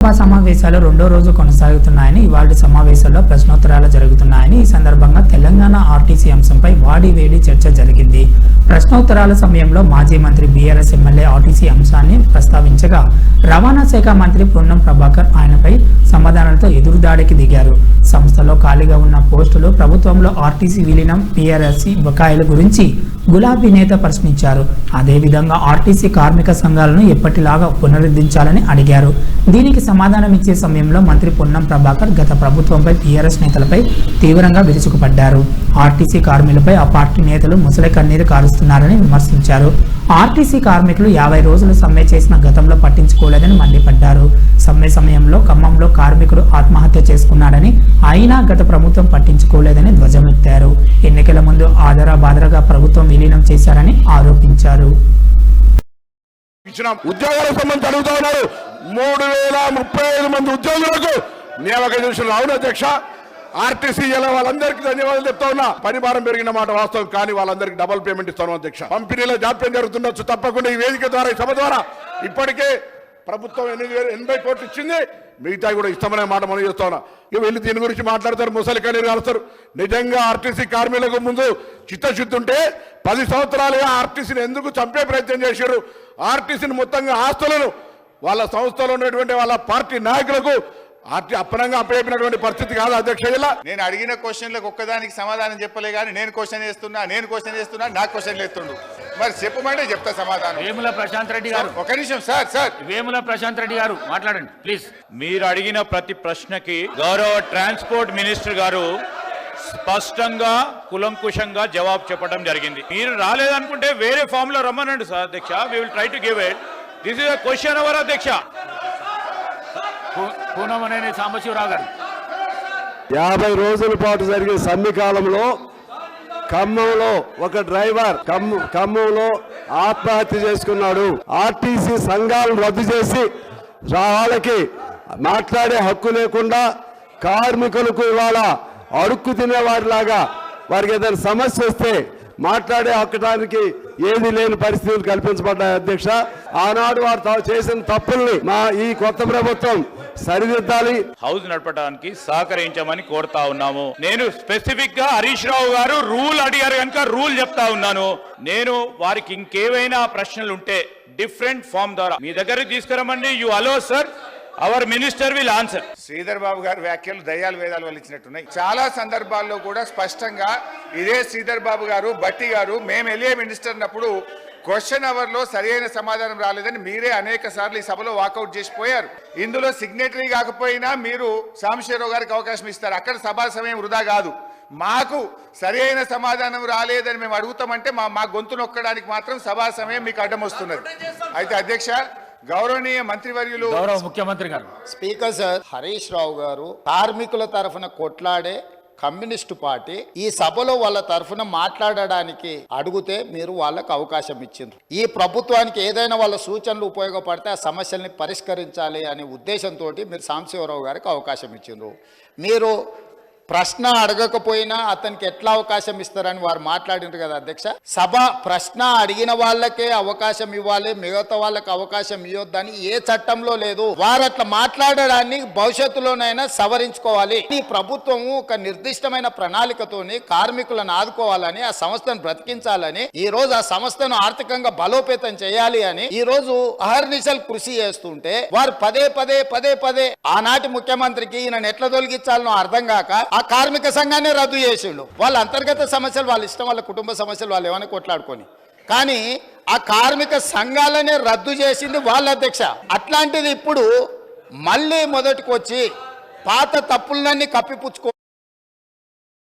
సమావేశాలు రెండో రోజు కొనసాగుతున్నాయని ఇవాళ సమావేశాల్లో ప్రశ్నోత్తరాలు జరుగుతున్నాయని ఈ సందర్భంగా తెలంగాణ ఆర్టీసీ అంశంపై వాడివేడి చర్చ జరిగింది. ప్రశ్నోత్తరాల సమయంలో మాజీ మంత్రి బీఆర్ఎస్ ఎమ్మెల్యే ఆర్టీసీ అంశాన్ని ప్రస్తావించగా రవాణా శాఖ మంత్రి పొన్నం ప్రభాకర్ ఆయనపై సమాధానాలతో ఎదురుదాడికి దిగారు. సంస్థలో ఖాళీగా ఉన్న పోస్టులు, ప్రభుత్వంలో ఆర్టీసీ విలీనం, పీఆర్ఎస్సీ బకాయిల గురించి గులాబీ నేత ప్రశ్నించారు. అదేవిధంగా ఆర్టీసీ కార్మిక సంఘాలను ఎప్పటిలాగా పునరుద్ధరించాలని అడిగారు. దీనికి సమాధానం ఇచ్చే సమయంలో మంత్రి పొన్నం ప్రభాకర్ గత ప్రభుత్వంపై టీఆర్ఎస్ నేతలపై తీవ్రంగా విరుచుకుపడ్డారు. ఆర్టీసీ కార్మికులపై ఆ పార్టీ నేతలు ముసలి కన్నీరు కారుస్తున్నారని విమర్శించారు. ఆర్టీసీ కార్మికులు 50 రోజులు సమ్మె చేసిన గతంలో పట్టించుకోలేదని మండిపడ్డారు. సమ్మె సమయంలో ఖమ్మంలో కార్మికుడు ఆత్మహత్య చేసుకున్నాడని, అయినా గత ప్రభుత్వం పట్టించుకోలేదని ధ్వజమెత్తారు. ఎన్నికల ముందు ఆదరాబాదరగా ప్రభుత్వం విలీనం చేశారని ఆరోపించారు. ఉద్యోగాలకు సంబంధించి అడుగుతా ఉన్నారు. 3035 మంది ఉద్యోగులకు నియామకం. అవును అధ్యక్ష, ఆర్టీసీ వాళ్ళందరికీ ధన్యవాదాలు చెప్తా ఉన్నా. పని భారం పెరిగిన మాట వాస్తవం, కానీ వాళ్ళందరికీ డబుల్ పేమెంట్ ఇస్తాను అధ్యక్ష. పంపిణీలో జాప్యం జరుగుతుండొచ్చు, తప్పకుండా ఈ వేదిక ద్వారా, ఈ సభ ద్వారా ఇప్పటికే ప్రభుత్వం 80 కోట్లు ఇచ్చింది, మిగతా కూడా ఇస్తామనే మాట మనం చేస్తా ఉన్నా. ఇక వెళ్ళి దీని గురించి మాట్లాడతారు, ముసలి కన్నీరు కాలుస్తారు. నిజంగా ఆర్టీసీ కార్మికులకు ముందు చిత్తశుద్ధి ఉంటే 10 సంవత్సరాలుగా ఆర్టీసీని ఎందుకు చంపే ప్రయత్నం చేశారు? ఆర్టీసీని మొత్తంగా ఆస్తులను వాళ్ళ సంస్థలో ఉన్నటువంటి వాళ్ళ పార్టీ నాయకులకు అప్పనంగా అప్పచెప్పినటువంటి పరిస్థితి కాదు అధ్యక్ష. నేను అడిగిన క్వశ్చన్లకు ఒక్కదానికి సమాధానం చెప్పలే కానీ నేను క్వశ్చన్ చేస్తున్నా నాకు క్వశ్చన్ చేస్తుండు. మరి చెప్పమంటే చెప్తా సమాధానం. వేముల ప్రశాంత్ రెడ్డి గారు, ఒక నిమిషం సార్. వేముల ప్రశాంత్ రెడ్డి గారు మాట్లాడండి ప్లీజ్. మీరు అడిగిన ప్రతి ప్రశ్నకి గౌరవ ట్రాన్స్పోర్ట్ మినిస్టర్ గారు స్పష్టంగా కులంకుశంగా జవాబు చెప్పడం జరిగింది. మీరు రాలేదనుకుంటే వేరే ఫామ్ లో రమ్మనండి సార్ అధ్యక్ష. We will try to give it. This is a question hour అధ్యక్ష. పూనమనేని సాంబశివరావు గారు, 50 రోజుల పాటు జరిగే సమ్మె కాలంలో ఖమ్మంలో ఒక డ్రైవర్ ఖమ్మంలో ఆత్మహత్య చేసుకున్నాడు. ఆర్టీసీ సంఘాలను రద్దు చేసి వాళ్ళకి మాట్లాడే హక్కు లేకుండా కార్మికులకు ఇవాళ అడుక్కు తినేవారిలాగా వారికి ఏదైనా సమస్య వస్తే మాట్లాడే హక్కడానికి ఏది లేని పరిస్థితులు కల్పించబడ్డాయి అధ్యక్ష. ఆనాడు వారు చేసిన తప్పుల్ని ఈ కొత్త ప్రభుత్వం సరిదిద్దాలి. హౌస్ నడపడానికి సహకరించమని కోరుతా ఉన్నాము. నేను స్పెసిఫిక్ గా హరీష్ రావు గారు రూల్ అడిగారు కనుక రూల్ చెప్తా ఉన్నాను. నేను వారికి ఇంకేవైనా ప్రశ్నలు ఉంటే డిఫరెంట్ ఫామ్ ద్వారా మీ దగ్గరికి తీసుకురమండి. You allow sir, our minister will answer. Sridhar Babu గారి వ్యాఖ్యలు దయ్యాలు వేదాలు వల్లించినట్టున్నాయి. చాలా సందర్భాల్లో కూడా స్పష్టంగా ఇదే శ్రీధర్ బాబు గారు, బట్టి గారు, మేము ఎల్ఏ మినిస్టర్ అన్నప్పుడు క్వశ్చన్ అవర్ లో సరైన సమాధానం రాలేదని మీరే అనేక సార్లు ఈ సభలో వాకౌట్ చేసిపోయారు. ఇందులో సిగ్నేటరీ కాకపోయినా మీరు సాంబశివరావు గారికి అవకాశం ఇస్తారు. అక్కడ సభా సమయం వృధా కాదు. మాకు సరైన సమాధానం రాలేదని మేము అడుగుతామంటే మా గొంతు నొక్కడానికి మాత్రం సభా సమయం మీకు అడ్డం వస్తున్నది. అయితే అధ్యక్ష, గౌరవనీయ మంత్రివర్యులు, గౌరవ ముఖ్యమంత్రి గారు, స్పీకర్ సార్, హరీష్ రావు గారు కార్మికుల తరఫున కొట్లాడే కమ్యూనిస్టు పార్టీ ఈ సభలో వాళ్ళ తరఫున మాట్లాడడానికి అడిగితే మీరు వాళ్ళకు అవకాశం ఇచ్చిండ్రు. ఈ ప్రభుత్వానికి ఏదైనా వాళ్ళ సూచనలు ఉపయోగపడితే ఆ సమస్యల్ని పరిష్కరించాలి అనే ఉద్దేశంతో మీరు సాంబశివరావు గారికి అవకాశం ఇచ్చిండ్రు. మీరు ప్రశ్న అడగకపోయినా అతనికి ఎట్లా అవకాశం ఇస్తారని వారు మాట్లాడినారు కదా అధ్యక్ష. సభ ప్రశ్న అడిగిన వాళ్ళకే అవకాశం ఇవ్వాలి, మిగతా వాళ్ళకి అవకాశం ఇవ్వద్దని ఏ చట్టంలో లేదు. వారు అట్లా మాట్లాడడాన్ని భవిష్యత్తులోనైనా సవరించుకోవాలి. ఈ ప్రభుత్వం ఒక నిర్దిష్టమైన ప్రణాళికతోని కార్మికులను ఆదుకోవాలని, ఆ సంస్థను బ్రతికించాలని, ఈ రోజు ఆ సంస్థను ఆర్థికంగా బలోపేతం చేయాలి అని ఈ రోజు అహర్నిశలు కృషి చేస్తుంటే వారు పదే ఆనాటి ముఖ్యమంత్రికి ఈయన ఎట్లా తొలగించాలనో అర్థం కాక ఆ కార్మిక సంఘాన్ని రద్దు చేసిండు. వాళ్ళ అంతర్గత సమస్యలు వాళ్ళ ఇష్టం, వాళ్ళ కుటుంబ సమస్యలు వాళ్ళు ఏమైనా కొట్లాడుకొని, కానీ ఆ కార్మిక సంఘాలనే రద్దు చేసింది వాళ్ళ అధ్యక్ష. అట్లాంటిది ఇప్పుడు మళ్ళీ మొదటికి వచ్చి పాత తప్పులన్నీ కప్పిపుచ్చుకో